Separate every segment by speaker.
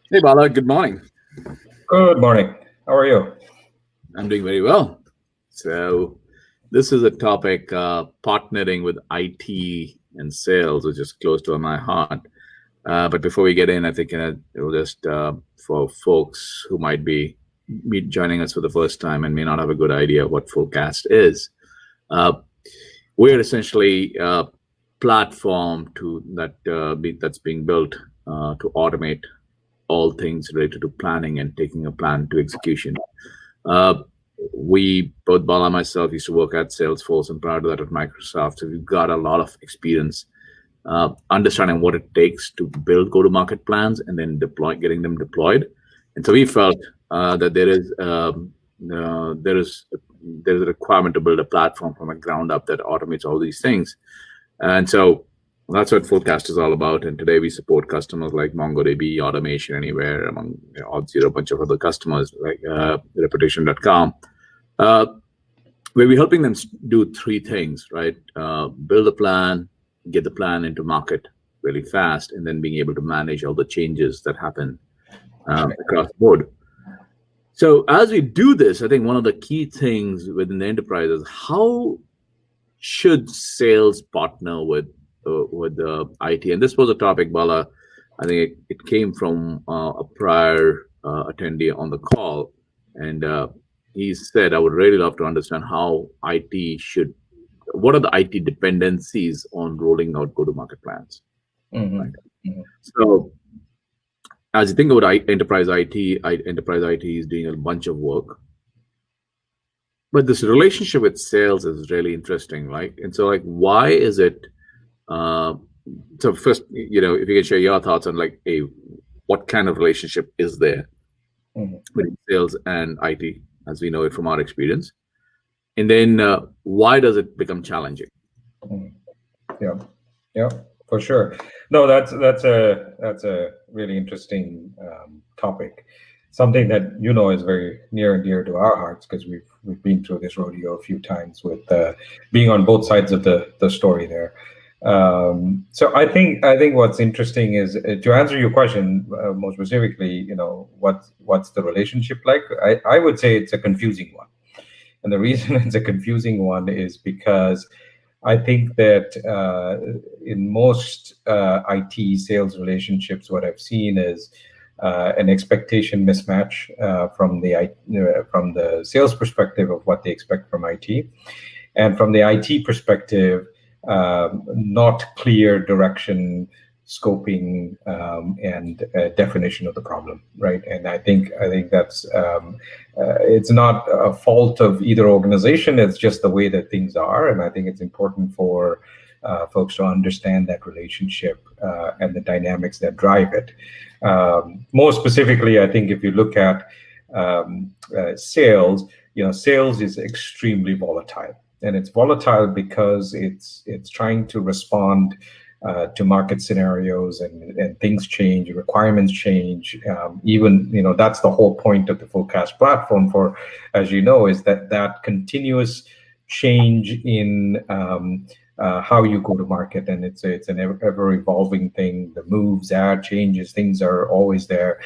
Speaker 1: Hey Bala, good morning.
Speaker 2: Good morning. How are you?
Speaker 1: I'm doing very well. So, this is a topic partnering with IT and sales, which is close to my heart. But before we get in, I think it'll just for folks who might be joining us for the first time and may not have a good idea of what Forecast is. Uh, we're essentially a platform that's being built to automate all things related to planning and taking a plan to execution. Uh, we both Bala and myself used to work at Salesforce and prior to that at Microsoft. So we've got a lot of experience understanding what it takes to build go-to-market plans and then getting them deployed. And so we felt that there's a requirement to build a platform from the ground up that automates all these things. And so that's what Forecast is all about. And today we support customers like MongoDB, Automation Anywhere, among a bunch of other customers like Reputation.com, uh, where we're helping them do three things, right? Build a plan, get the plan into market really fast, and then being able to manage all the changes that happen across the board. So as we do this, I think one of the key things within the enterprise is how should sales partner with IT? And this was a topic, Bala. I think it came from a prior attendee on the call, and he said, "I would really love to understand how IT should. What are the IT dependencies on rolling out go-to-market plans?"
Speaker 2: hmm
Speaker 1: Right. So as you think about enterprise IT is doing a bunch of work, but this relationship with sales is really interesting, right? And so, like, why is it? Uh, so first, if you can share your thoughts on like, hey, what kind of relationship is there
Speaker 2: hmm
Speaker 1: between sales and IT, as we know it from our experience, and then why does it become challenging?
Speaker 2: hmm Yeah, yeah, for sure. No, that's a really interesting topic. Something that is very near and dear to our hearts because we've been through this rodeo a few times with being on both sides of the story there. So I think what's interesting is to answer your question more specifically. What's the relationship like? I would say it's a confusing one. And the reason it's a confusing one is because I think that in most IT sales relationships, what I've seen is an expectation mismatch from the sales perspective of what they expect from IT, and from the IT perspective, not clear direction, scoping, and definition of the problem, right? And I think that's it's not a fault of either organization. It's just the way that things are, and I think it's important for folks to understand that relationship and the dynamics that drive it. More specifically, I think if you look at sales, sales is extremely volatile, and it's volatile because it's trying to respond to market scenarios, and things change, requirements change. Even that's the whole point of the Forecast platform. For as you know, is that continuous change in how you go to market, and it's an ever evolving thing. The moves, add changes, things are always there,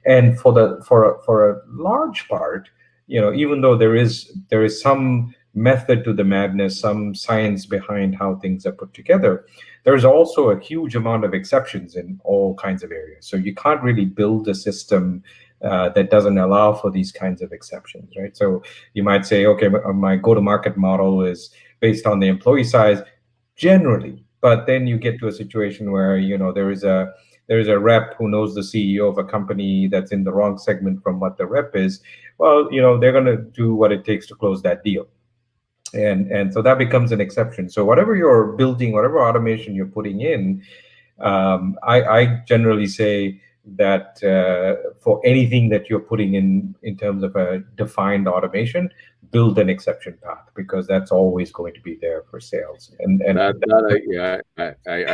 Speaker 2: and for a large part, even though there is some method to the madness, some science behind how things are put together, there's also a huge amount of exceptions in all kinds of areas. So you can't really build a system that doesn't allow for these kinds of exceptions, right? So you might say, okay, my go-to-market model is based on the employee size generally, but then you get to a situation where there is a rep who knows the CEO of a company that's in the wrong segment from what the rep is. Well, they're going to do what it takes to close that deal, and so that becomes an exception. So whatever you're building, whatever automation you're putting in, I generally say that for anything that you're putting in terms of a defined automation, build an exception path, because that's always going to be there for sales.
Speaker 1: I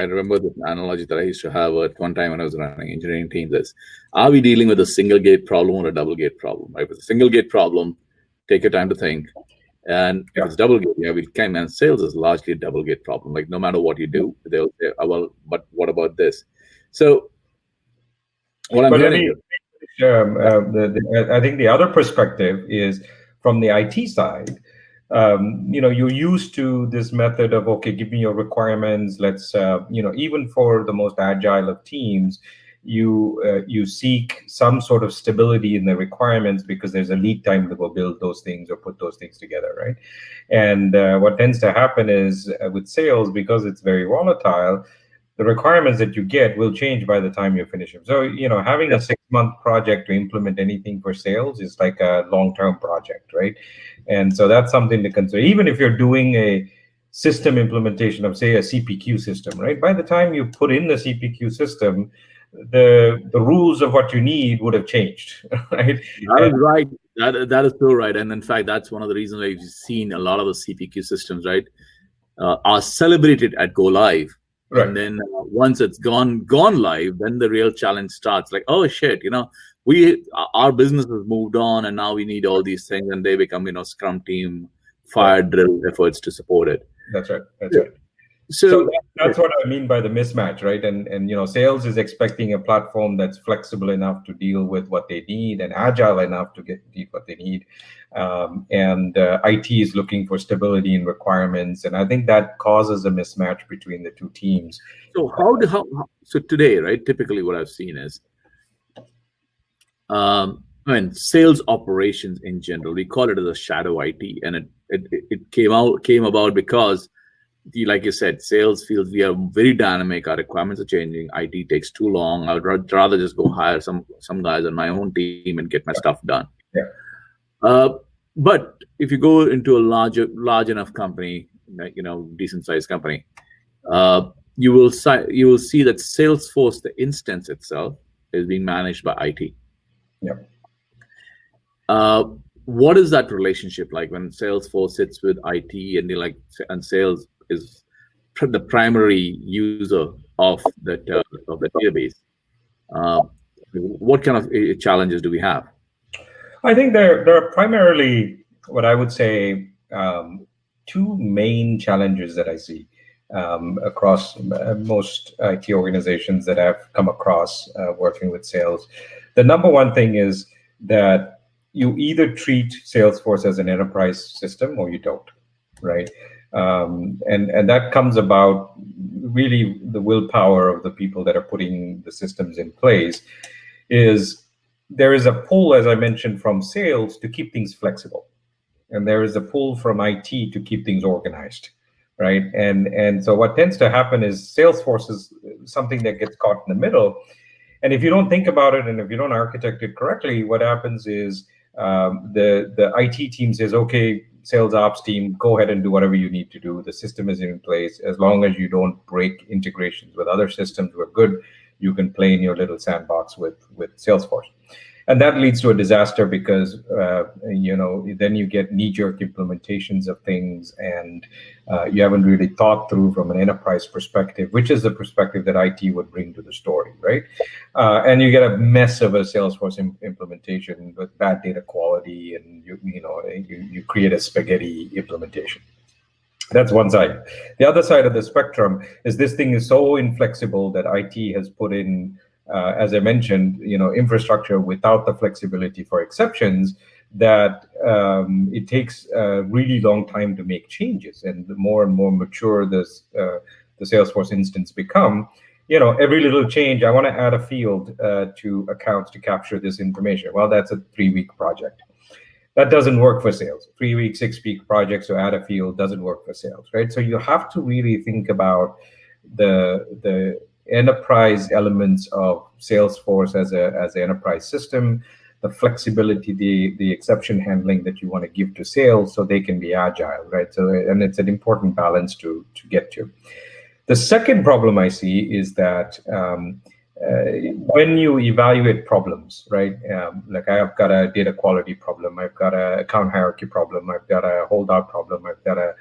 Speaker 1: remember the analogy that I used to have at one time when I was running engineering teams is, are we dealing with a single gate problem or a double gate problem? Right? If it's a single gate problem, take your time to think. And if
Speaker 2: Yeah.
Speaker 1: it's double gate, yeah, we can. And sales is largely a double gate problem. Like no matter what you do, they'll say, oh, well, but what about this? So What I'm
Speaker 2: But let
Speaker 1: hearing.
Speaker 2: me, I think the other perspective is from the IT side. You're used to this method of, okay, give me your requirements. Let's, even for the most agile of teams, you seek some sort of stability in the requirements because there's a lead time to go build those things or put those things together, right? And what tends to happen is with sales, because it's very volatile, the requirements that you get will change by the time you finish them. So, having a 6-month project to implement anything for sales is like a long-term project, right? And so that's something to consider. Even if you're doing a system implementation of, say, a CPQ system, right? By the time you put in the CPQ system, the rules of what you need would have changed, right?
Speaker 1: That is right. That is so right. And in fact, that's one of the reasons why you've seen a lot of the CPQ systems, right, are celebrated at go live.
Speaker 2: Right.
Speaker 1: And then once it's gone live, then the real challenge starts. Like, oh shit, our business has moved on, and now we need all these things, and they become, Scrum team fire drill efforts to support it.
Speaker 2: That's right. That's right. So that's what I mean by the mismatch, right? And sales is expecting a platform that's flexible enough to deal with what they need and agile enough to get what they need. And IT is looking for stability in requirements, and I think that causes a mismatch between the two teams.
Speaker 1: So so today, right? Typically, what I've seen is, sales operations in general, we call it as a shadow IT, and it came about because, like you said, sales feels we are very dynamic. Our requirements are changing. IT takes too long. I would rather just go hire some guys on my own team and get my stuff done.
Speaker 2: Yeah.
Speaker 1: But if you go into a large enough company, like, decent sized company, you will see that Salesforce, the instance itself, is being managed by IT.
Speaker 2: Yeah.
Speaker 1: What is that relationship like when Salesforce sits with IT and sales is the primary user of the database? What kind of challenges do we have?
Speaker 2: I think there are primarily what I would say two main challenges that I see across most IT organizations that I've come across working with sales. The number one thing is that you either treat Salesforce as an enterprise system or you don't, right? And that comes about really the willpower of the people that are putting the systems in place. There is a pull, as I mentioned, from sales to keep things flexible, and there is a pull from IT to keep things organized, right? And so what tends to happen is Salesforce is something that gets caught in the middle, and if you don't think about it and if you don't architect it correctly, what happens is the IT team says, okay, sales ops team, go ahead and do whatever you need to do. The system is in place. As long as you don't break integrations with other systems, we're good. You can play in your little sandbox with Salesforce. And that leads to a disaster because, then you get knee-jerk implementations of things, and you haven't really thought through from an enterprise perspective, which is the perspective that IT would bring to the story, right? And you get a mess of a Salesforce implementation with bad data quality, and you create a spaghetti implementation. That's one side. The other side of the spectrum is this thing is so inflexible that IT has put in, as I mentioned, infrastructure without the flexibility for exceptions, that it takes a really long time to make changes. And the more and more mature the Salesforce instance become, every little change, I want to add a field to accounts to capture this information. Well, that's a 3-week project. That doesn't work for sales. 3-week, 6-week projects to add a field doesn't work for sales, right? So you have to really think about the enterprise elements of Salesforce as an enterprise system, the flexibility, the exception handling that you want to give to sales so they can be agile, right? So, and it's an important balance to get to. The second problem I see is that when you evaluate problems, right? Like I've got a data quality problem, I've got an account hierarchy problem, I've got a holdout problem, I've got a,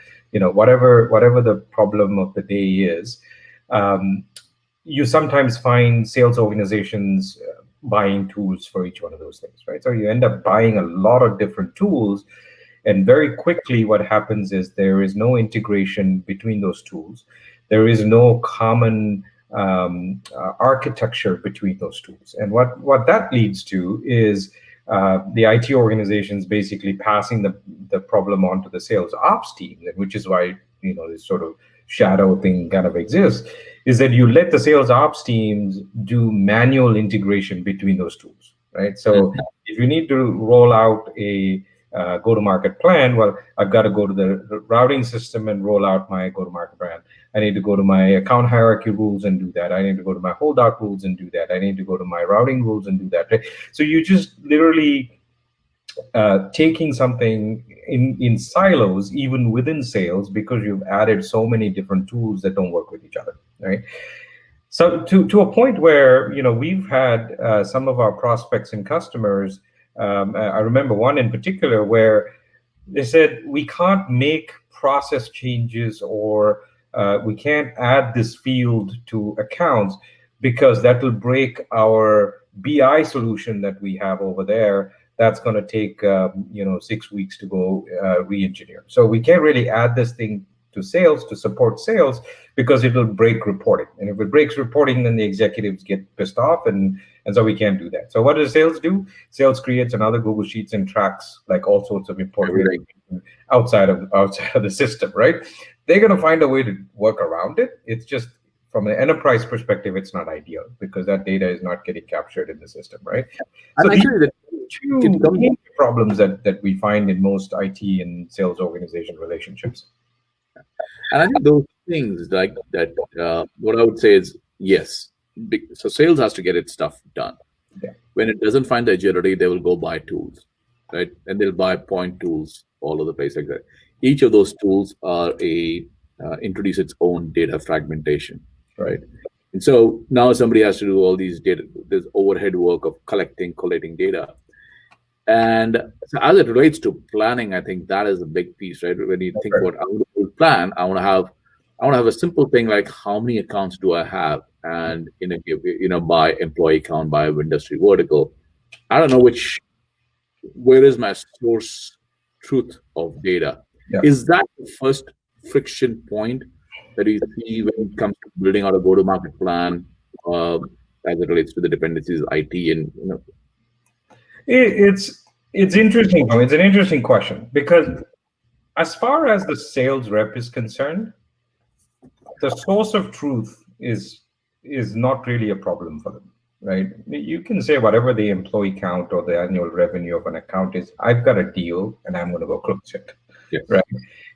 Speaker 2: whatever the problem of the day is. You sometimes find sales organizations buying tools for each one of those things, right? So you end up buying a lot of different tools, and very quickly what happens is there is no integration between those tools. There is no common architecture between those tools. And what that leads to is the IT organizations basically passing the problem on to the sales ops team, which is why this sort of shadow thing kind of exists, is that you let the sales ops teams do manual integration between those tools, right? So if you need to roll out a go-to-market plan, well, I've got to go to the routing system and roll out my go-to-market plan. I need to go to my account hierarchy rules and do that. I need to go to my holdout rules and do that. I need to go to my routing rules and do that. Right? So you just literally taking something in silos, even within sales, because you've added so many different tools that don't work with each other, right? So to a point where we've had some of our prospects and customers. I remember one in particular where they said we can't make process changes or we can't add this field to accounts because that will break our BI solution that we have over there. That's going to take 6 weeks to go re-engineer. So we can't really add this thing to sales to support sales because it will break reporting. And if it breaks reporting, then the executives get pissed off, and so we can't do that. So what does sales do? Sales creates another Google Sheets and tracks like all sorts of important information outside of the system, right? They're going to find a way to work around it. It's just from an enterprise perspective, it's not ideal because that data is not getting captured in the system, right? So actually, the two problems that we find in most IT and sales organization relationships.
Speaker 1: And I think those things like that, what I would say is, yes, so sales has to get its stuff done.
Speaker 2: Yeah.
Speaker 1: When it doesn't find the agility, they will go buy tools, right? And they'll buy point tools all over the place like that. Each of those tools are introduce its own data fragmentation, right? And so now somebody has to do all these this overhead work of collating data. And so as it relates to planning, I think that is a big piece, right? When you think about I want to plan, I want to have a simple thing like how many accounts do I have, and by employee count, by industry vertical. I don't know where is my source truth of data. Yeah. Is that the first friction point that you see when it comes to building out a go-to-market plan as it relates to the dependencies, IT, and
Speaker 2: It's interesting. It's an interesting question because as far as the sales rep is concerned, the source of truth is not really a problem for them, right? You can say whatever the employee count or the annual revenue of an account is. I've got a deal and I'm going to go close it,
Speaker 1: yes.
Speaker 2: Right?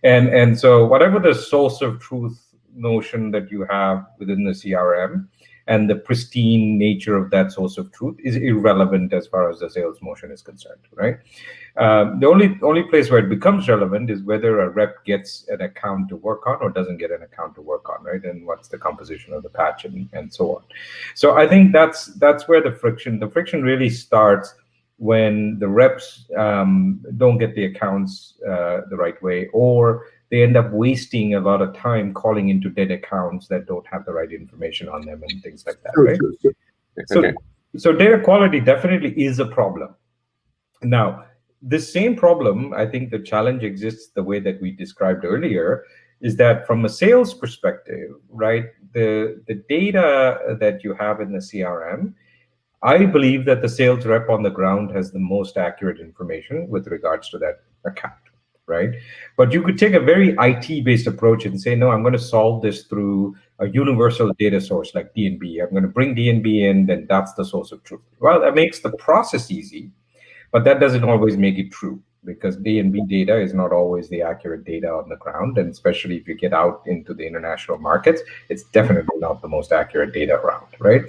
Speaker 2: And so whatever the source of truth notion that you have within the CRM and the pristine nature of that source of truth is irrelevant as far as the sales motion is concerned, right? The only place where it becomes relevant is whether a rep gets an account to work on or doesn't get an account to work on, right? And what's the composition of the patch and so on. So I think that's where the friction really starts when the reps don't get the accounts the right way, or they end up wasting a lot of time calling into dead accounts that don't have the right information on them and things like that, right?
Speaker 1: Okay.
Speaker 2: So data quality definitely is a problem. Now, this same problem, I think the challenge exists the way that we described earlier, is that from a sales perspective, right, the data that you have in the CRM, I believe that the sales rep on the ground has the most accurate information with regards to that account. Right? But you could take a very IT-based approach and say, no, I'm going to solve this through a universal data source like D&B. I'm going to bring D&B in, then that's the source of truth. Well, that makes the process easy, but that doesn't always make it true because D&B data is not always the accurate data on the ground. And especially if you get out into the international markets, it's definitely not the most accurate data around, right?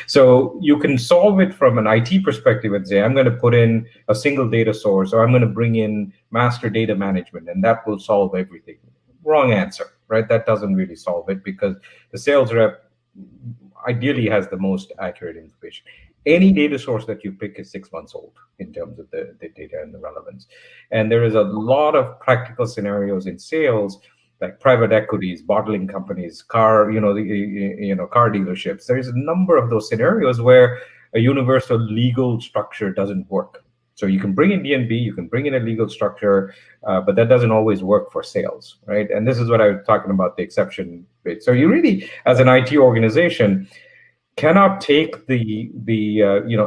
Speaker 2: So you can solve it from an IT perspective and say, I'm going to put in a single data source, or I'm going to bring in master data management, and that will solve everything. Wrong answer, right? That doesn't really solve it because the sales rep ideally has the most accurate information. Any data source that you pick is 6 months old in terms of the data and the relevance. And there is a lot of practical scenarios in sales, like private equities, bottling companies, car dealerships. There's a number of those scenarios where a universal legal structure doesn't work. So you can bring in DNB, you can bring in a legal structure, but that doesn't always work for sales, right? And this is what I was talking about, the exception rate. So you really, as an IT organization, cannot take the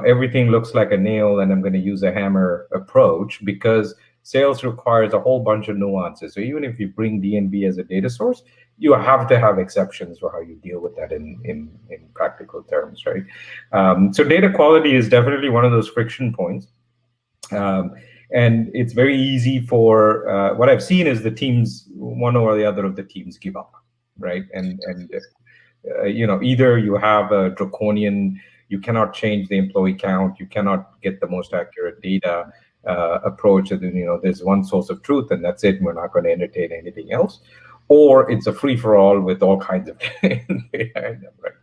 Speaker 2: everything looks like a nail and I'm going to use a hammer approach, because sales requires a whole bunch of nuances. So even if you bring DNB as a data source, you have to have exceptions for how you deal with that in practical terms, right? So data quality is definitely one of those friction points. And it's very easy for what I've seen is the teams, one or the other of the teams give up, right? And either you have a draconian, you cannot change the employee count, you cannot get the most accurate data approach, and then there's one source of truth and that's it, we're not going to entertain anything else, or it's a free-for-all with all kinds of data in them, right?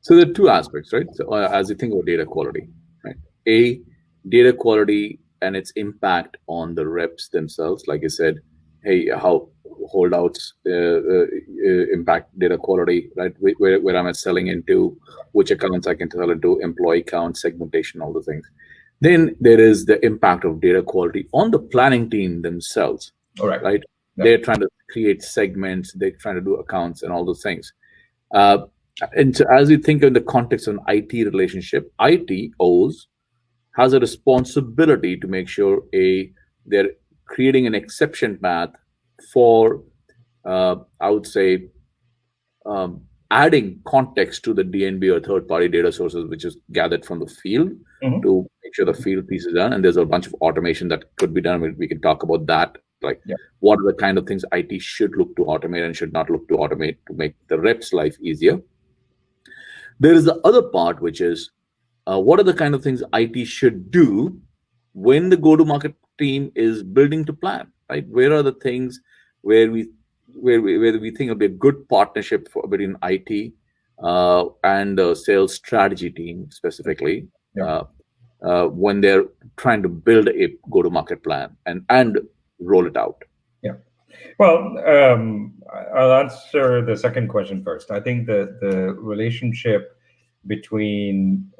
Speaker 1: So there are two aspects, right? So as you think about data quality, right? A, data quality and its impact on the reps themselves. Like I said, hey, how holdouts impact data quality, right? Where am I selling into, which accounts I can sell into, employee count, segmentation, all the things. Then there is the impact of data quality on the planning team themselves,
Speaker 2: All right?
Speaker 1: Right? Yeah. They're trying to create segments, they're trying to do accounts and all those things. And so as you think in the context of an IT relationship, IT has a responsibility to make sure they're creating an exception path for, I would say, adding context to the DNB or third-party data sources, which is gathered from the field, to make sure the field piece is done. And there's a bunch of automation that could be done. We can talk about that. Like, what are the kind of things IT should look to automate and should not look to automate to make the rep's life easier. There is the other part, which is what are the kind of things IT should do when the go-to-market team is building to plan, right? Where are the things where we think it'll be a good partnership between IT and the sales strategy team specifically, when they're trying to build a go-to-market plan and roll it out?
Speaker 2: Yeah. Well, I'll answer the second question first. I think the relationship between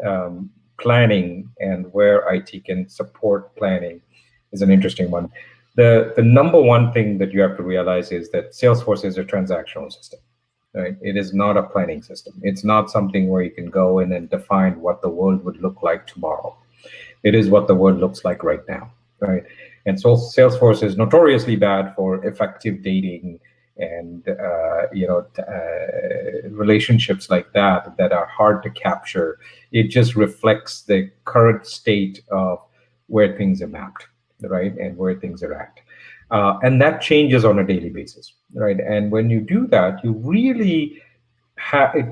Speaker 2: planning and where IT can support planning is an interesting one. The number one thing that you have to realize is that Salesforce is a transactional system, right? It is not a planning system. It's not something where you can go in and define what the world would look like tomorrow. It is what the world looks like right now, right? And so Salesforce is notoriously bad for effective dating and relationships like that are hard to capture. It just reflects the current state of where things are mapped, right, and where things are at. And that changes on a daily basis, right? And when you do that, you really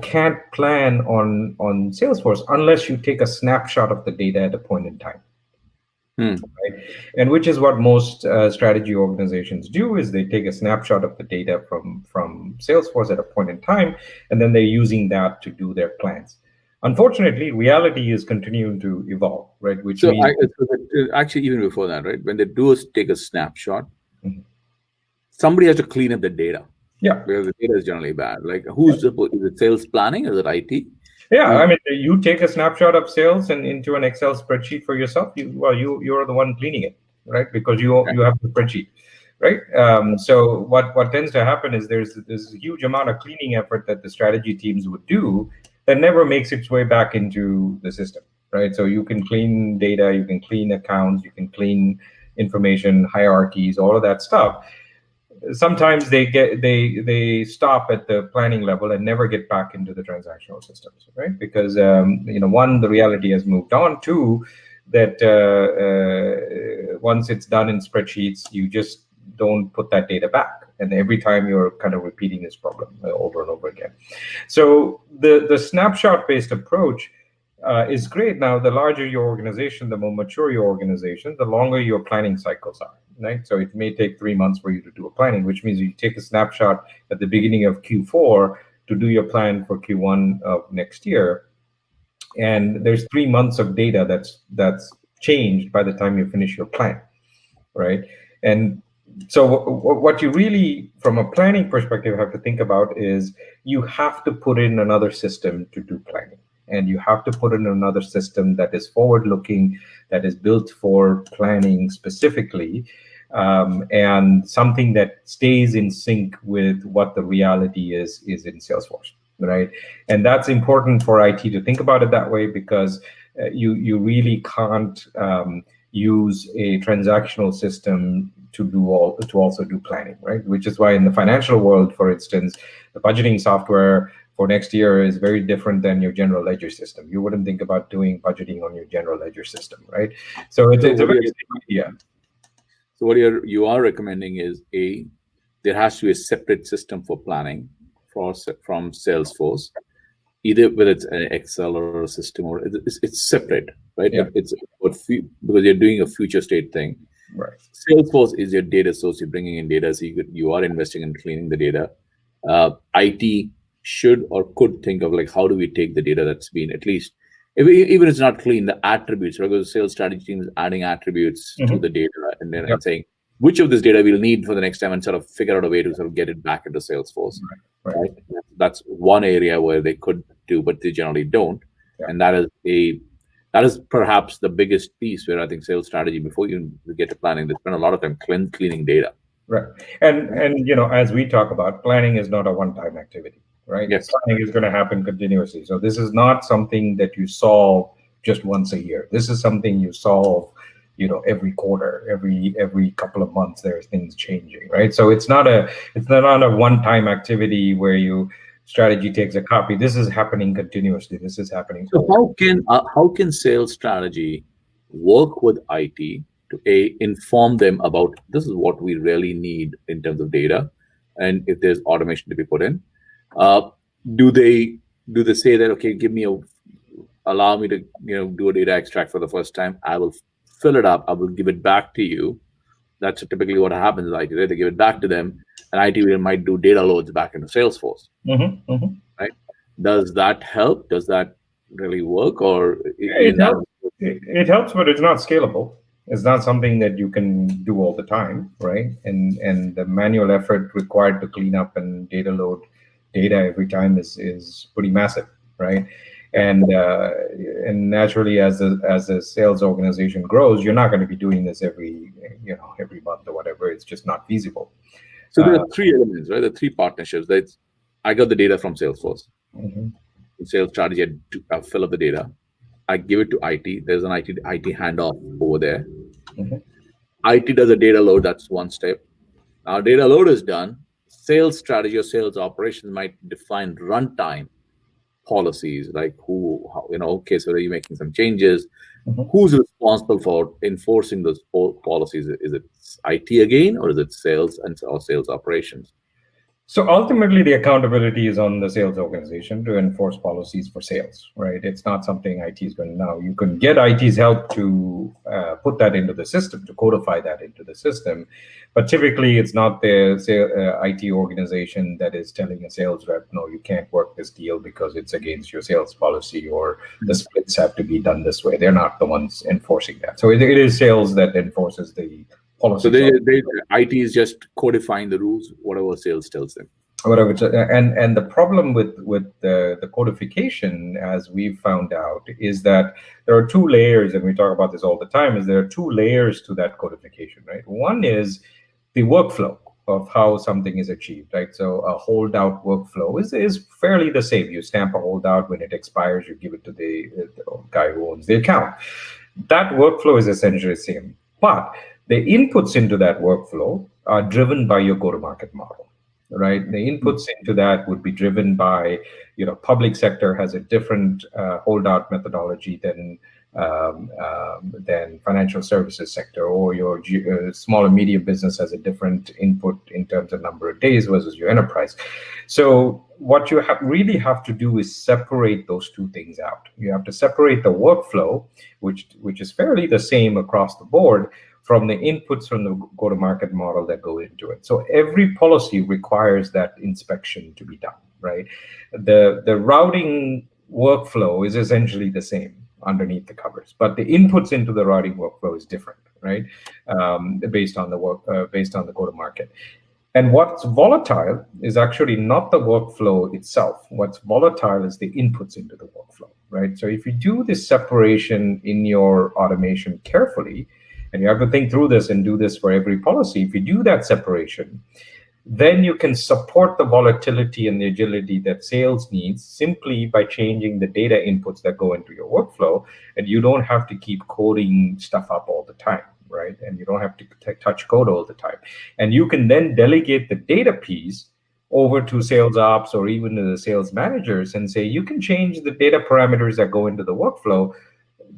Speaker 2: can't plan on Salesforce unless you take a snapshot of the data at a point in time. Right? And which is what most strategy organizations do, is they take a snapshot of the data from Salesforce at a point in time, and then they're using that to do their plans. Unfortunately, reality is continuing to evolve, right? Which means
Speaker 1: actually, even before that, right, when they do take a snapshot, somebody has to clean up the data.
Speaker 2: Yeah,
Speaker 1: because the data is generally bad. Like, is it sales planning? Is it IT?
Speaker 2: Yeah, I mean, you take a snapshot of sales and into an Excel spreadsheet for yourself. You're the one cleaning it, right? Because you have the spreadsheet, right? So what tends to happen is there's a huge amount of cleaning effort that the strategy teams would do that never makes its way back into the system, right? So you can clean data, you can clean accounts, you can clean information, hierarchies, all of that stuff. Sometimes they stop at the planning level and never get back into the transactional systems, right? Because one, the reality has moved on. Two, that once it's done in spreadsheets, you just don't put that data back, and every time you're kind of repeating this problem over and over again. So the snapshot-based approach is great. Now, the larger your organization, the more mature your organization, the longer your planning cycles are, right? So it may take 3 months for you to do a planning, which means you take a snapshot at the beginning of Q4 to do your plan for Q1 of next year. And there's 3 months of data that's changed by the time you finish your plan, right? And so what you really, from a planning perspective, have to think about is you have to put in another system to do planning. and you have to put in another system that is forward-looking, that is built for planning specifically, and something that stays in sync with what the reality is in Salesforce, right? And that's important for IT to think about it that way, because you really can't use a transactional system to also do planning, right? Which is why in the financial world, for instance, the budgeting software for next year is very different than your general ledger system. You wouldn't think about doing budgeting on your general ledger system, right? So it's a very same idea.
Speaker 1: So what you are recommending is there has to be a separate system for planning from Salesforce, either whether it's an Excel or a system, or it's separate, right?
Speaker 2: Yeah.
Speaker 1: It's because you're doing a future state thing.
Speaker 2: Right.
Speaker 1: Salesforce is your data source. You're bringing in data, so you are investing in cleaning the data. IT should or could think of like, how do we take the data that's been, at least even if it's not clean, the attributes, right? Because the sales strategy team is adding attributes to the data, and then and saying which of this data we'll need for the next time, and sort of figure out a way to sort of get it back into Salesforce. Right? That's one area where they could do, but they generally don't. And that is perhaps the biggest piece where I think sales strategy, before you get to planning, they spend a lot of time cleaning data.
Speaker 2: Right. And you know, as we talk about, planning is not a one-time activity, right?
Speaker 1: Yes.
Speaker 2: Planning is going to happen continuously. So this is not something that you solve just once a year. This is something you solve, you know, every quarter, every couple of months. There's things changing, right? So it's not a one-time activity where you strategy takes a copy. This is happening continuously. This is happening.
Speaker 1: So how can sales strategy work with IT to inform them about this is what we really need in terms of data, and if there's automation to be put in? Do they say that, okay, allow me to do a data extract for the first time? I will fill it up. I will give it back to you. That's typically what happens in IT. They give it back to them, and IT might do data loads back into Salesforce. Right? Does that help? Does that really work? Or
Speaker 2: it helps, but it's not scalable. It's not something that you can do all the time, right? And the manual effort required to clean up and data load data every time is pretty massive, right? And naturally, as the sales organization grows, you're not going to be doing this every month or whatever. It's just not feasible.
Speaker 1: So there are three elements, right? The three partnerships. I got the data from Salesforce. Sales strategy, I fill up the data. I give it to IT. There's an IT handoff over there. IT does a data load. That's one step. Now data load is done. Sales strategy or sales operations might define runtime policies, like okay, so are you making some changes? Who's responsible for enforcing those policies? Is it IT again, or is it sales or sales operations?
Speaker 2: So ultimately, the accountability is on the sales organization to enforce policies for sales, right? It's not something IT is going to know. You can get IT's help to put that into the system, to codify that into the system. But typically, it's not the IT organization that is telling a sales rep, no, you can't work this deal because it's against your sales policy, or the splits have to be done this way. They're not the ones enforcing that. So it is sales that enforces the policy.
Speaker 1: So IT is just codifying the rules, whatever sales tells them.
Speaker 2: Whatever. And the problem with the codification, as we've found out, is that there are two layers, and we talk about this all the time, is there are two layers to that codification, right? One is the workflow of how something is achieved, right? So a holdout workflow is fairly the same. You stamp a holdout. When it expires, you give it to the guy who owns the account. That workflow is essentially the same. But the inputs into that workflow are driven by your go-to-market model, right? The inputs into that would be driven by, public sector has a different holdout methodology than financial services sector, or your small and medium business has a different input in terms of number of days versus your enterprise. So what you really have to do is separate those two things out. You have to separate the workflow, which is fairly the same across the board, from the inputs from the go-to-market model that go into it. So every policy requires that inspection to be done, right? The routing workflow is essentially the same underneath the covers, but the inputs into the routing workflow is different, right? Based on the go-to-market. And what's volatile is actually not the workflow itself. What's volatile is the inputs into the workflow, right? So if you do this separation in your automation carefully, and you have to think through this and do this for every policy, if you do that separation, then you can support the volatility and the agility that sales needs simply by changing the data inputs that go into your workflow, and you don't have to keep coding stuff up all the time, right? And you don't have to touch code all the time. And you can then delegate the data piece over to sales ops or even to the sales managers and say, you can change the data parameters that go into the workflow.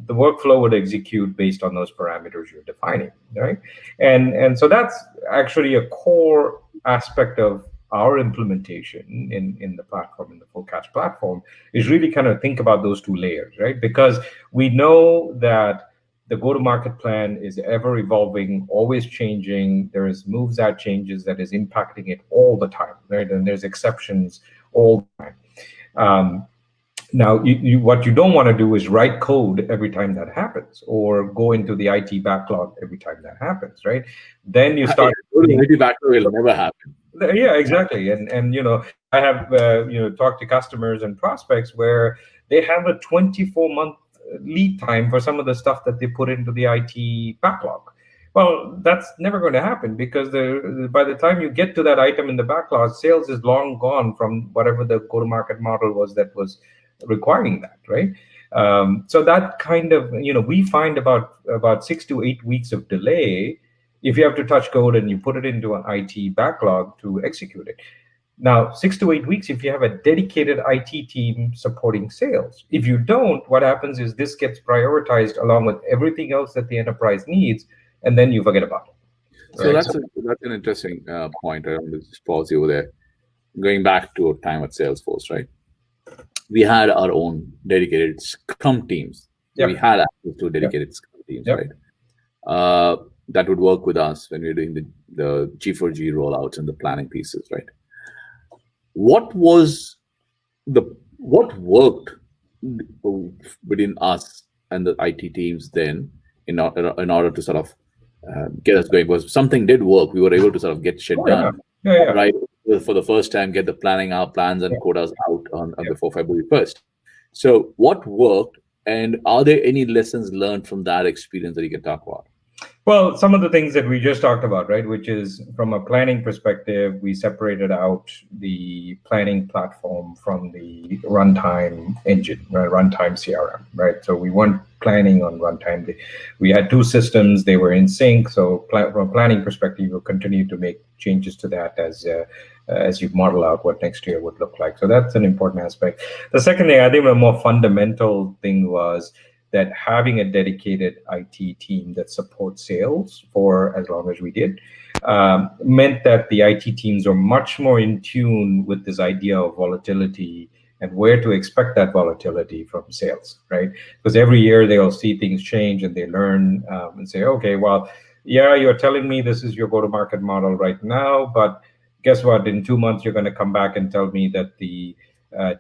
Speaker 2: The workflow would execute based on those parameters you're defining, right? And so that's actually a core aspect of our implementation in the platform, in the Forecast platform, is really kind of think about those two layers, right? Because we know that the go-to-market plan is ever evolving, always changing. There is moves that changes that is impacting it all the time, right? And there's exceptions all the time. Now, what you don't want to do is write code every time that happens, or go into the IT backlog every time that happens, right? Then you start.
Speaker 1: The IT backlog will never happen.
Speaker 2: Yeah, exactly. And I have talked to customers and prospects where they have a 24-month lead time for some of the stuff that they put into the IT backlog. Well, that's never going to happen, because by the time you get to that item in the backlog, sales is long gone from whatever the go-to-market model was that was requiring that, right? So that kind of, we find about 6 to 8 weeks of delay if you have to touch code and you put it into an IT backlog to execute it. Now, 6 to 8 weeks if you have a dedicated IT team supporting sales. If you don't, what happens is this gets prioritized along with everything else that the enterprise needs, and then you forget about it.
Speaker 1: So that's an interesting point. I want to just pause you there. Going back to our time at Salesforce, right? We had our own dedicated Scrum teams. Yep. We had access to dedicated Scrum teams, right? That would work with us when we were doing the G4G rollouts and the planning pieces, right? What worked between us and the IT teams then in order to sort of get us going? Because something did work. We were able to sort of get shit done, right? For the first time, get the planning out, plans and quotas out on before February 1st. So what worked, and are there any lessons learned from that experience that you can talk about?
Speaker 2: Well, some of the things that we just talked about, right, which is from a planning perspective, we separated out the planning platform from the runtime engine, right, runtime CRM, right? So we weren't planning on runtime. We had two systems, they were in sync. So from a planning perspective, we'll continue to make changes to that as you model out what next year would look like. So that's an important aspect. The second thing, I think the more fundamental thing was that having a dedicated IT team that supports sales for as long as we did meant that the IT teams are much more in tune with this idea of volatility and where to expect that volatility from sales, right? Because every year they'll see things change and they learn and say, okay, well, yeah, you're telling me this is your go-to-market model right now, but guess what? In 2 months, you're going to come back and tell me that the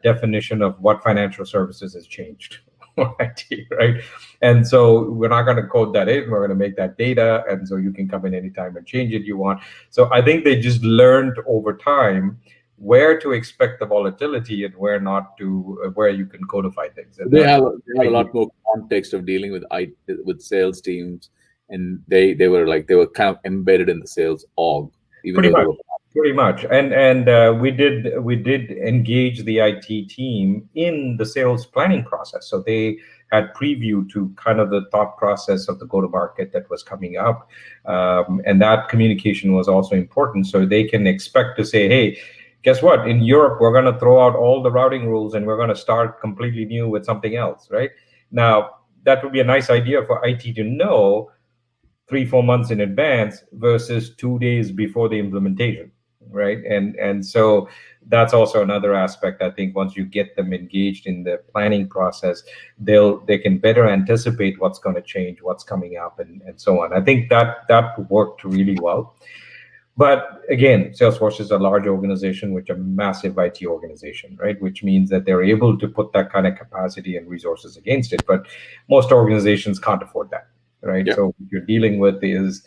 Speaker 2: definition of what financial services has changed. Right? And so we're not going to code that in. We're going to make that data, and so you can come in anytime and change it you want. So I think they just learned over time where to expect the volatility and where not to, where you can codify things. And
Speaker 1: they have a lot more context of dealing with sales teams, and they were kind of embedded in the sales org.
Speaker 2: Pretty much, and we did engage the IT team in the sales planning process. So they had preview to kind of the thought process of the go-to-market that was coming up, and that communication was also important. So they can expect to say, hey, guess what? In Europe, we're going to throw out all the routing rules and we're going to start completely new with something else, right? Now, that would be a nice idea for IT to know 3-4 months in advance versus 2 days before the implementation. Right. And so that's also another aspect. I think once you get them engaged in the planning process, they can better anticipate what's going to change, what's coming up, and so on. I think that worked really well. But again, Salesforce is a large organization with a massive IT organization, right? Which means that they're able to put that kind of capacity and resources against it. But most organizations can't afford that. Right. Yeah. So what you're dealing with is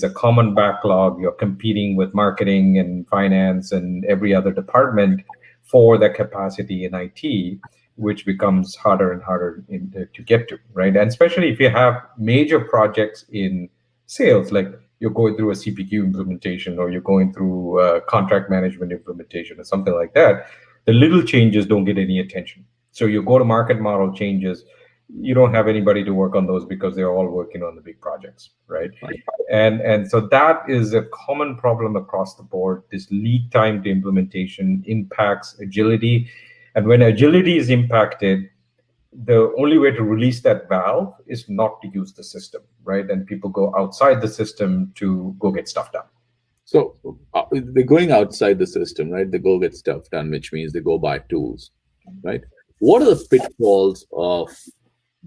Speaker 2: a common backlog. You're competing with marketing and finance and every other department for the capacity in IT. which becomes harder and harder to get to, right? And especially if you have major projects in sales, like you're going through a CPQ implementation or you're going through a contract management implementation or something like that, the little changes don't get any attention. So your go-to-market model changes, you don't have anybody to work on those because they're all working on the big projects, right? And so that is a common problem across the board. This lead time to implementation impacts agility. And when agility is impacted, the only way to release that valve is not to use the system, right? And people go outside the system to go get stuff done.
Speaker 1: So they're going outside the system, right? They go get stuff done, which means they go buy tools, right? What are the pitfalls of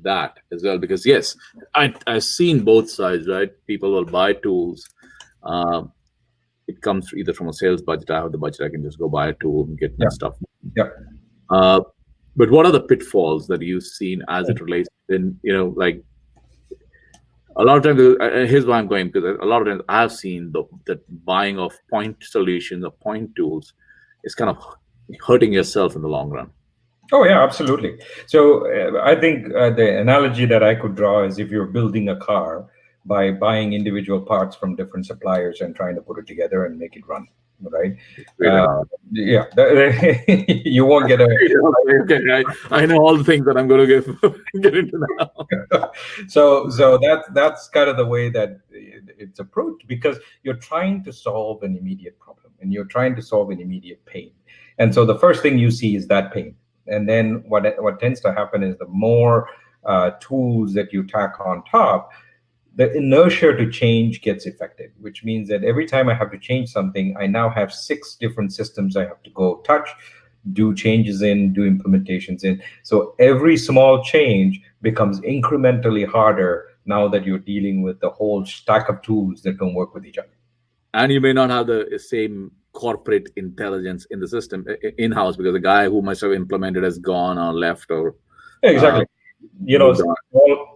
Speaker 1: that as well? Because yes, I've seen both sides, right? People will buy tools. It comes either from a sales budget. I have the budget, I can just go buy a tool and get my stuff.
Speaker 2: Yeah.
Speaker 1: But what are the pitfalls that you've seen as it relates in, like a lot of times, here's why I'm going, because a lot of times I've seen that buying of point solutions or point tools is kind of hurting yourself in the long run.
Speaker 2: Oh, yeah, absolutely. So I think the analogy that I could draw is if you're building a car by buying individual parts from different suppliers and trying to put it together and make it run, right? Yeah, you won't get a...
Speaker 1: Okay, I know all the things that I'm going to get into now.
Speaker 2: So that's kind of the way that it's approached, because you're trying to solve an immediate problem and you're trying to solve an immediate pain. And so the first thing you see is that pain. And then what tends to happen is the more tools that you tack on top, the inertia to change gets affected, which means that every time I have to change something, I now have 6 different systems I have to go touch, do changes in, do implementations in. So every small change becomes incrementally harder now that you're dealing with the whole stack of tools that don't work with each other.
Speaker 1: And you may not have the same corporate intelligence in the system in-house, because the guy who must have implemented has gone or left or...
Speaker 2: Exactly.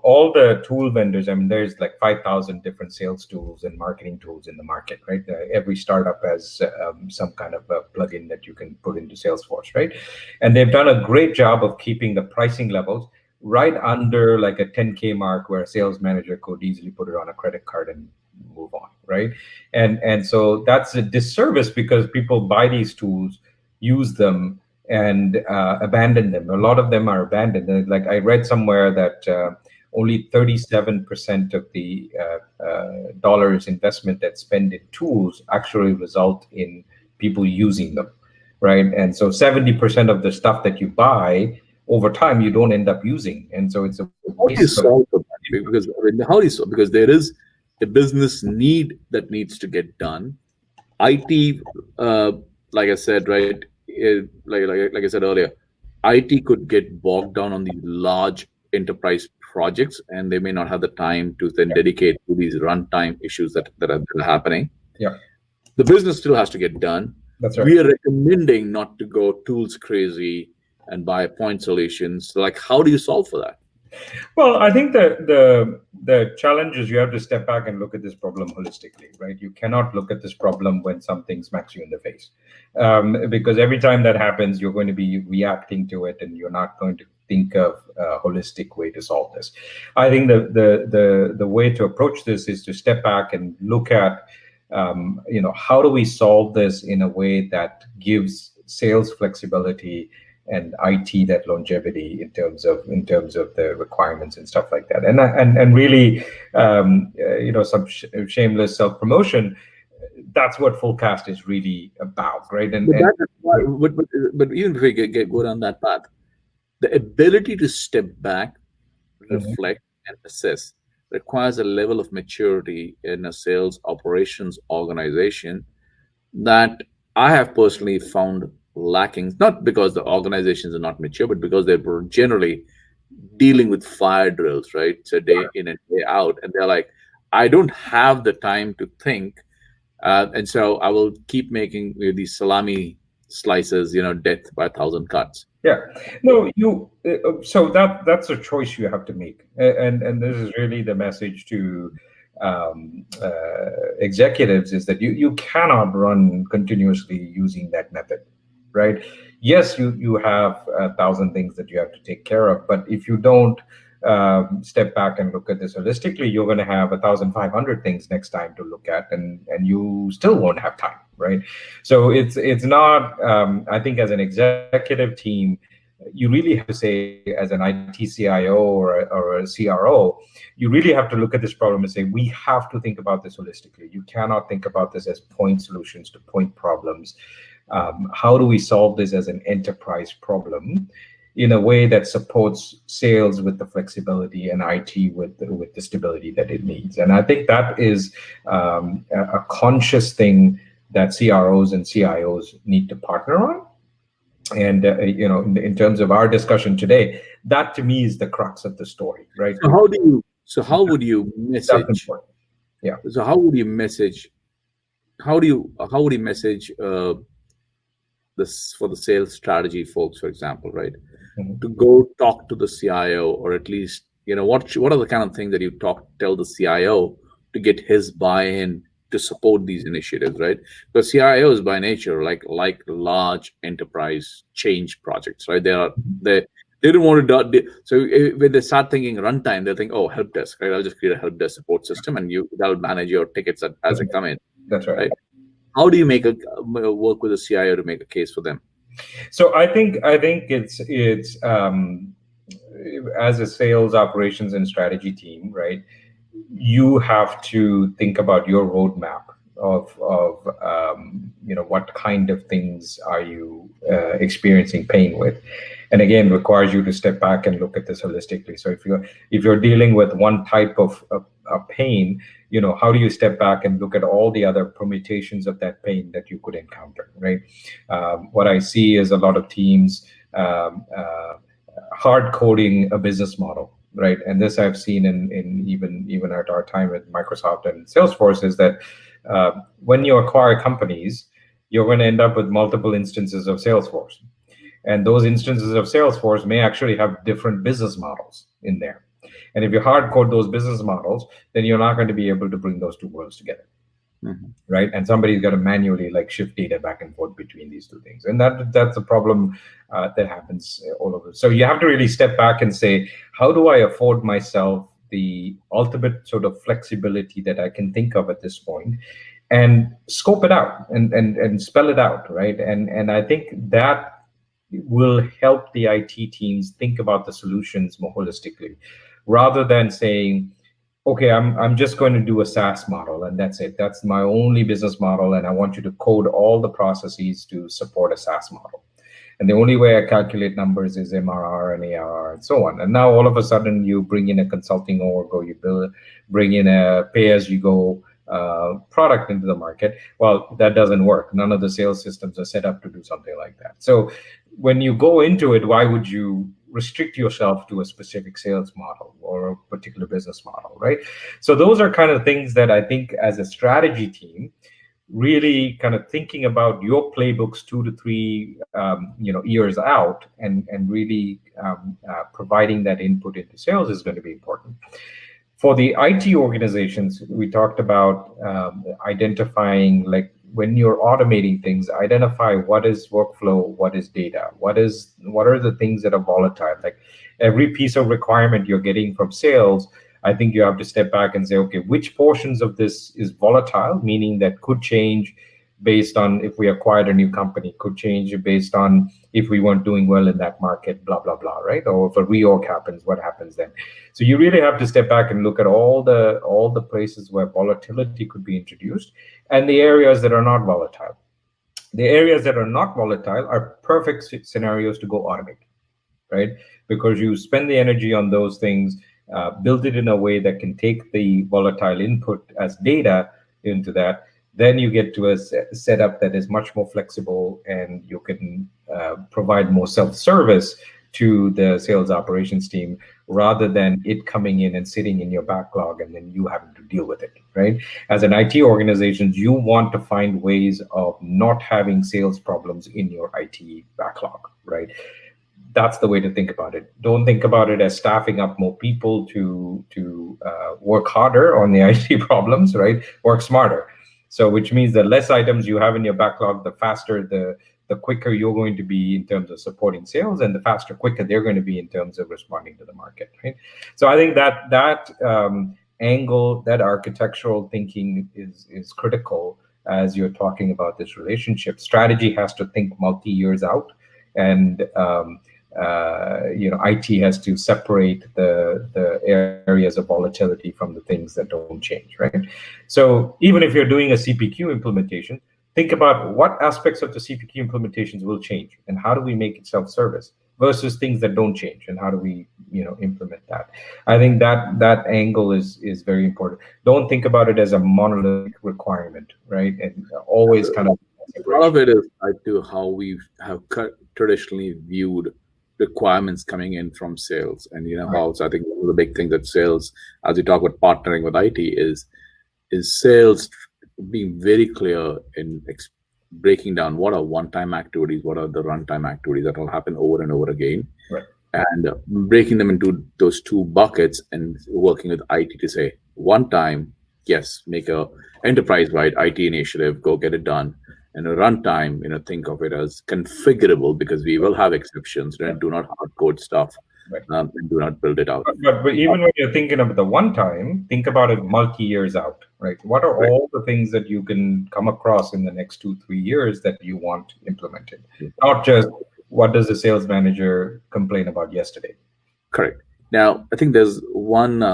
Speaker 2: All the tool vendors, I mean, there's like 5,000 different sales tools and marketing tools in the market, right? Every startup has some kind of a plugin that you can put into Salesforce, right? And they've done a great job of keeping the pricing levels right under like a 10K mark, where a sales manager could easily put it on a credit card and move on, right? And so that's a disservice, because people buy these tools, use them, and abandon them. A lot of them are abandoned. Like I read somewhere that only 37% of the dollars investment that's spent in tools actually result in people using them, right? And so 70% of the stuff that you buy over time, you don't end up using. And so it's a waste.
Speaker 1: Because there is a business need that needs to get done. IT, like I said, right? Like I said earlier, IT could get bogged down on these large enterprise projects, and they may not have the time to then dedicate to these runtime issues that are happening.
Speaker 2: Yeah,
Speaker 1: the business still has to get done.
Speaker 2: That's right.
Speaker 1: We are recommending not to go tools crazy and buy point solutions. Like, how do you solve for that?
Speaker 2: Well, I think the challenge is you have to step back and look at this problem holistically, right? You cannot look at this problem when something smacks you in the face, because every time that happens, you're going to be reacting to it, and you're not going to think of a holistic way to solve this. I think the way to approach this is to step back and look at, how do we solve this in a way that gives sales flexibility and IT that longevity in terms of the requirements and stuff like that, and really, some shameless self-promotion. That's what Forecast is really about, right?
Speaker 1: But even if we go down that path, the ability to step back, reflect, and assess requires a level of maturity in a sales operations organization that I have personally found lacking, not because the organizations are not mature, but because they're generally dealing with fire drills, right? So day in and day out, and they're like, I don't have the time to think, and so I will keep making these salami slices, death by 1,000 cuts.
Speaker 2: Yeah, no, so that's a choice you have to make, and this is really the message to executives, is that you cannot run continuously using that method, right? yes, you have 1,000 things that you have to take care of, but if you don't step back and look at this holistically, you're going to have 1,500 things next time to look at, and you still won't have time, right? So it's not. I think as an executive team, you really have to say, as an IT CIO or a CRO, you really have to look at this problem and say, we have to think about this holistically. You cannot think about this as point solutions to point problems. How do we solve this as an enterprise problem in a way that supports sales with the flexibility and IT with the stability that it needs? And I think that is a conscious thing that CROs and CIOs need to partner on. And in terms of our discussion today, that to me is the crux of the story, right?
Speaker 1: So how would you
Speaker 2: That's
Speaker 1: message?
Speaker 2: important. Yeah.
Speaker 1: So how would you message? How would you message this for the sales strategy folks, for example, right?
Speaker 2: Mhm.
Speaker 1: To go talk to the CIO, or at least what are the kind of things that you tell the CIO to get his buy-in to support these initiatives, right? Because CIOs by nature like large enterprise change projects, right? They don't want to so when they start thinking runtime, they think, oh, help desk, right? I'll just create a help desk support system and that'll manage your tickets as they come in.
Speaker 2: That's right.
Speaker 1: How do you work with a CIO to make a case for them?
Speaker 2: So I think it's as a sales operations and strategy team, right? You have to think about your roadmap of what kind of things are you experiencing pain with, and again requires you to step back and look at this holistically. So if you're dealing with one type of pain, how do you step back and look at all the other permutations of that pain that you could encounter, right? What I see is a lot of teams hard coding a business model, right? And this I've seen in even at our time at Microsoft and Salesforce, is that when you acquire companies, you're going to end up with multiple instances of Salesforce, and those instances of Salesforce may actually have different business models in there. And if you hard code those business models, then you're not going to be able to bring those two worlds together. Mm-hmm. Right? And somebody's got to manually shift data back and forth between these two things, and that's a problem that happens all over. So you have to really step back and say, how do I afford myself the ultimate sort of flexibility that I can think of at this point, and scope it out and spell it out, right? And I think that will help the IT teams think about the solutions more holistically, rather than saying, okay, I'm just going to do a SaaS model and that's it. That's my only business model, and I want you to code all the processes to support a SaaS model. And the only way I calculate numbers is MRR and ARR and so on. And now all of a sudden you bring in a consulting org, or you bring in a pay-as-you-go product into the market. Well, that doesn't work. None of the sales systems are set up to do something like that. So when you go into it, why would you restrict yourself to a specific sales model or a particular business model, right? So those are kind of things that I think as a strategy team, really kind of thinking about your playbooks 2 to 3 years out, and really providing that input into sales is going to be important. For the IT organizations, we talked about identifying, when you're automating things, identify what is workflow, what is data, what are the things that are volatile. Like every piece of requirement you're getting from sales, I think you have to step back and say, okay, which portions of this is volatile, meaning that could change based on if we acquired a new company, could change based on if we weren't doing well in that market, blah, blah, blah, right? Or if a reorg happens, what happens then? So you really have to step back and look at all the places where volatility could be introduced, and the areas that are not volatile. The areas that are not volatile are perfect scenarios to go automate, right? Because you spend the energy on those things, build it in a way that can take the volatile input as data into that. Then you get to a setup that is much more flexible, and you can provide more self-service to the sales operations team, rather than it coming in and sitting in your backlog and then you having to deal with it, right? As an IT organization, you want to find ways of not having sales problems in your IT backlog, right? That's the way to think about it. Don't think about it as staffing up more people to work harder on the IT problems, right? Work smarter. So which means the less items you have in your backlog, the faster the quicker you're going to be in terms of supporting sales, and the faster, quicker they're going to be in terms of responding to the market, right? So I think that angle, that architectural thinking is critical as you're talking about this relationship. Strategy has to think multi-years out, and IT has to separate the areas of volatility from the things that don't change, right? So even if you're doing a CPQ implementation, think about what aspects of the CPQ implementations will change, and how do we make it self-service versus things that don't change, and how do we implement that. I think that angle is very important. Don't think about it as a monolithic requirement, right? And always kind of
Speaker 1: a lot of it is tied to how we have traditionally viewed requirements coming in from sales, and how. So I think one of the big things that sales, as we talk about partnering with IT, is sales being very clear in breaking down what are one-time activities, what are the runtime activities that will happen over and over again,
Speaker 2: right,
Speaker 1: and breaking them into those two buckets, and working with IT to say, one time, yes, make a enterprise-wide IT initiative, go get it done. And a runtime, think of it as configurable, because we will have exceptions. Do not hard code stuff,
Speaker 2: right,
Speaker 1: and do not build it out.
Speaker 2: But even when you're thinking of the one time, think about it multi-years out, right? What are all the things that you can come across in the next 2-3 years that you want implemented? Not just what does the sales manager complain about yesterday.
Speaker 1: Correct. Now, I think there's one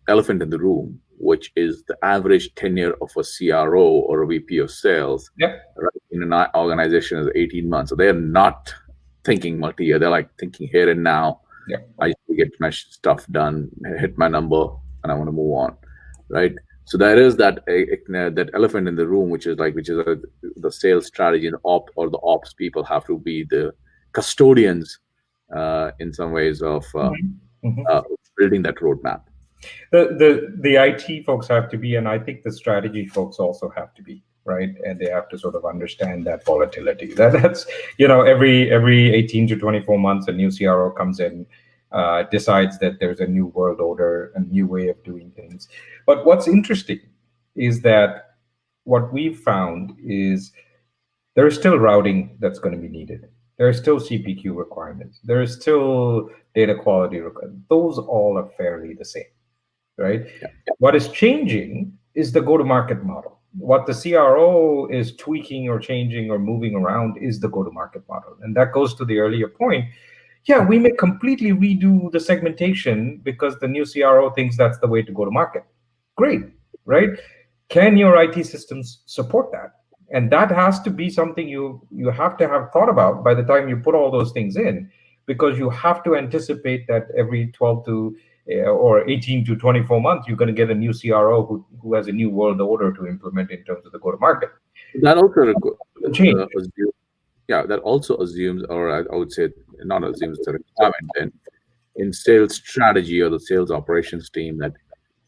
Speaker 1: elephant in the room, which is the average tenure of a CRO or a VP of sales.
Speaker 2: Yep.
Speaker 1: Right, in an organization is 18 months. So they're not thinking multi-year. They're like thinking here and now.
Speaker 2: Yeah.
Speaker 1: I need to get my stuff done, hit my number, and I want to move on, right? So there is that elephant in the room, which is the sales strategy and the ops people have to be the custodians in some ways of building that roadmap.
Speaker 2: The IT folks have to be, and I think the strategy folks also have to be, right? And they have to sort of understand that volatility. That's every 18 to 24 months, a new CRO comes in, decides that there's a new world order, a new way of doing things. But what's interesting is that what we've found is there is still routing that's going to be needed. There are still CPQ requirements. There is still data quality requirements. Those all are fairly the same, right? Yeah. What is changing is the go-to-market model. What the CRO is tweaking or changing or moving around is the go-to-market model. And that goes to the earlier point. Yeah, we may completely redo the segmentation because the new CRO thinks that's the way to go to market. Great, right? Can your IT systems support that? And that has to be something you have to have thought about by the time you put all those things in, because you have to anticipate that every 12 to or 18 to 24 months, you're going to get a new CRO who has a new world order to implement in terms of the go-to-market.
Speaker 1: That also that also assumes, or I would say not assumes, the requirement in sales strategy or the sales operations team, that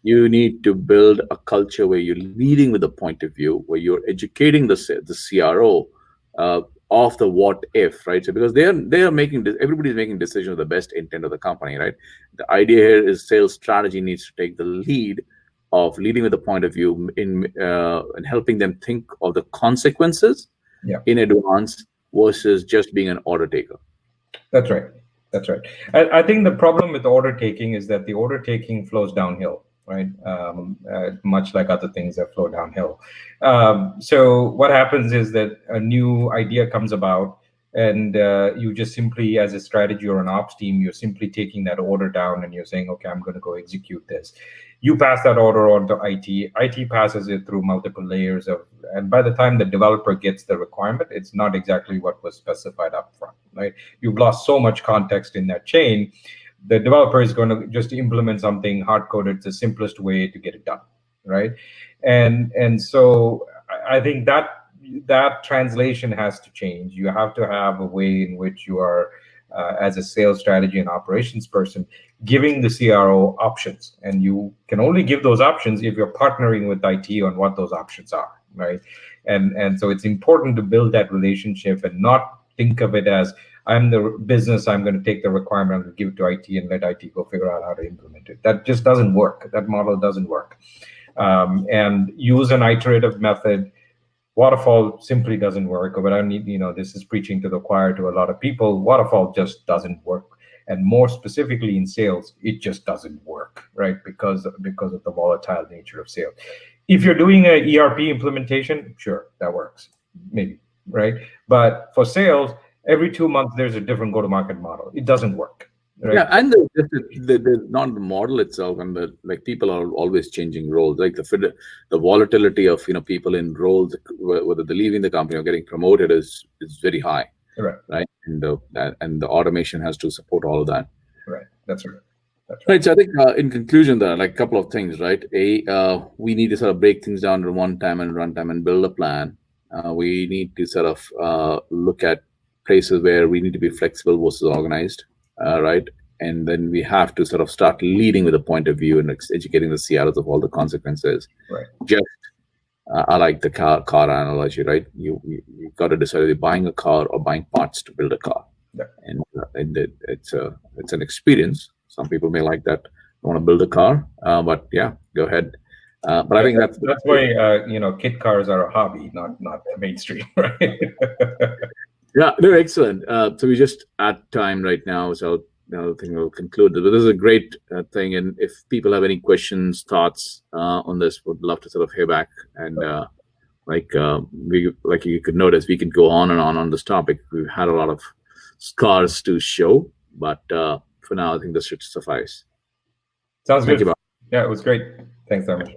Speaker 1: you need to build a culture where you're leading with a point of view, where you're educating the CRO of the what if, right? So because they are making, everybody's making decisions with the best intent of the company, right? The idea here is sales strategy needs to take the lead of leading with a point of view in helping them think of the consequences in advance versus just being an order taker.
Speaker 2: That's right. That's right. I think the problem with order taking is that the order taking flows downhill, right? Much like other things that flow downhill. So what happens is that a new idea comes about, and you just simply, as a strategy or an ops team, you're simply taking that order down and you're saying, okay, I'm going to go execute this. You pass that order on to IT. IT passes it through multiple layers and by the time the developer gets the requirement, it's not exactly what was specified up front, right? You've lost so much context in that chain. The developer is going to just implement something hard-coded. It's the simplest way to get it done, right? And so I think that translation has to change. You have to have a way in which you are, as a sales strategy and operations person, giving the CRO options. And you can only give those options if you're partnering with IT on what those options are, right? And so it's important to build that relationship and not think of it as, I'm the business, I'm going to take the requirement, I'm going to give it to IT and let IT go figure out how to implement it. That just doesn't work. That model doesn't work. And use an iterative method. Waterfall simply doesn't work. Or what I need, this is preaching to the choir to a lot of people. Waterfall just doesn't work. And more specifically in sales, it just doesn't work, right? Because of the volatile nature of sales. If you're doing an ERP implementation, sure, that works, maybe, right? But for sales, every 2 months there's a different go-to-market model. It doesn't work. Right?
Speaker 1: Yeah, and not the model itself, and people are always changing roles. Like the volatility of people in roles, whether they're leaving the company or getting promoted, is very high. Right, and the automation has to support all of that.
Speaker 2: Right, that's right.
Speaker 1: Right. So I think in conclusion, there are like a couple of things, right? We need to sort of break things down to runtime and build a plan. We need to sort of look at places where we need to be flexible versus organized. Right, and then we have to sort of start leading with a point of view and educating the CROs of all the consequences.
Speaker 2: Right.
Speaker 1: Just I like the car analogy, right? You got to decide if you're buying a car or buying parts to build a car.
Speaker 2: Yeah.
Speaker 1: And it's an experience. Some people may like that, want to build a car, but yeah, go ahead. But I think that's
Speaker 2: why kit cars are a hobby, not a mainstream, right?
Speaker 1: Yeah, no, excellent. So we're just at time right now, so I think we'll conclude. But this is a great thing, and if people have any questions, thoughts on this, would love to sort of hear back. And you could notice, we could go on and on this topic. We've had a lot of scars to show, but for now, I think this should suffice.
Speaker 2: Sounds good. Yeah, it was great. Thanks very much.